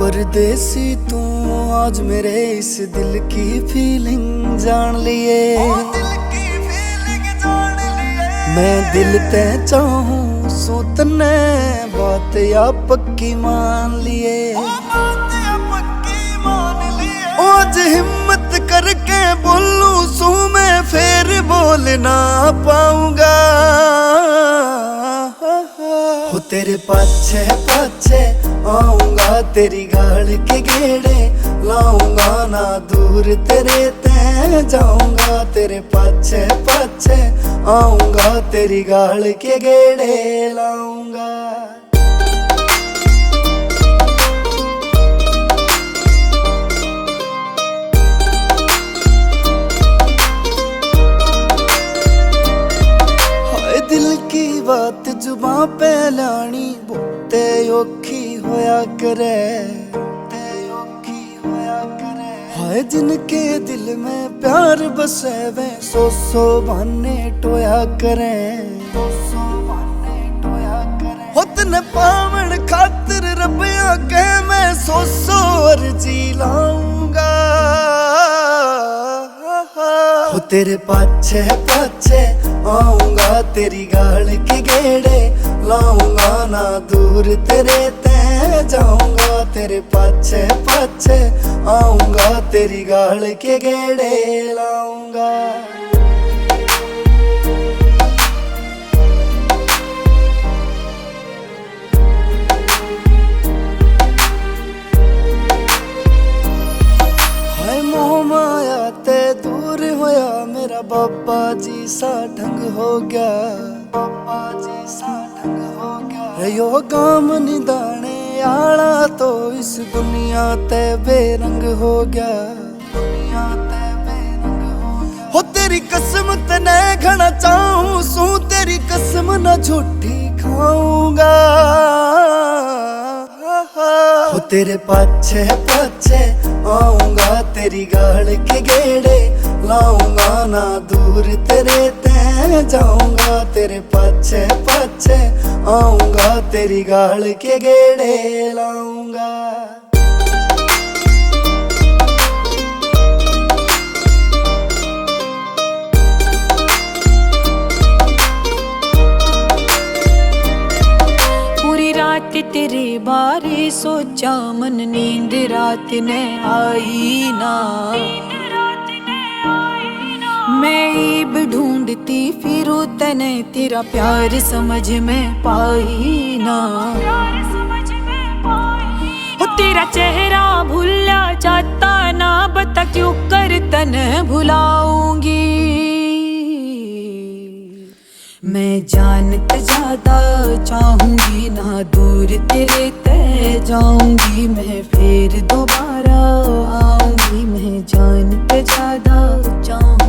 परदेसी तू आज मेरे इस दिल की फीलिंग जान लिए। मैं दिल ते चाहूं सो तने बात या पक्की मान लिए। आज हिम्मत करके बोलूं सू मैं फिर बोल ना पाऊंगा। हो तेरे पाछे पाछे आऊंगा, तेरी गाल के गेड़े लाऊंगा ना, दूर तेरे ते जाऊंगा। तेरे पाछे पाछे आऊंगा, तेरी गाल के गेड़े लाऊंगा। दिल की बात जुबां पे लानी बहुते औखी होया करे। हाय जिनके दिल में प्यार बसे वे सौ बहाने टोया करे। होतन पावन खातिर रबिया के मैं सौ अर्जी लाऊंगा। हो तेरे पाछे पाछे आऊंगा, तेरी गाल के गेड़े लाऊंगा ना, दूर तेरे ते जाऊंगा। तेरे पाछे पाछे आऊंगा, तेरी गाल के गेड़े लाऊंगा। हाय मोह माया ते दूर होया, मेरा बाबा जी सा ढंग हो गया। बाबा जी सा ढंग हो गया। यो गाम निदाने आला तो इस दुनिया ते बेरंग हो गया। दुनिया ते बेरंग हो गया। हो तेरी कसम तने घना चाहूं सू, तेरी कसम न झूठी खाऊंगा। हो तेरे पाछे पाछे आऊंगा, तेरी गाल के गेड़े लाऊंगा ना, दूर तेरे ते जाऊंगा। तेरे पाछे पाछे आऊंगा, तेरी गाल के गेड़े लाऊंगा। पूरी रात तेरे बारे सोचा, मन नींद रात ने आई ना। मैं ईब ढूंढती फिरूं तने, तेरा प्यार समझ में पाई ना। हो तेरा चेहरा भूला जाता ना, बता क्यों कर तने भुलाऊंगी। मैं जानत ज्यादा चाहूंगी ना, दूर तेरे ते जाऊंगी। मैं फिर दोबारा आऊंगी, मैं जानत ज्यादा चाहूंगी।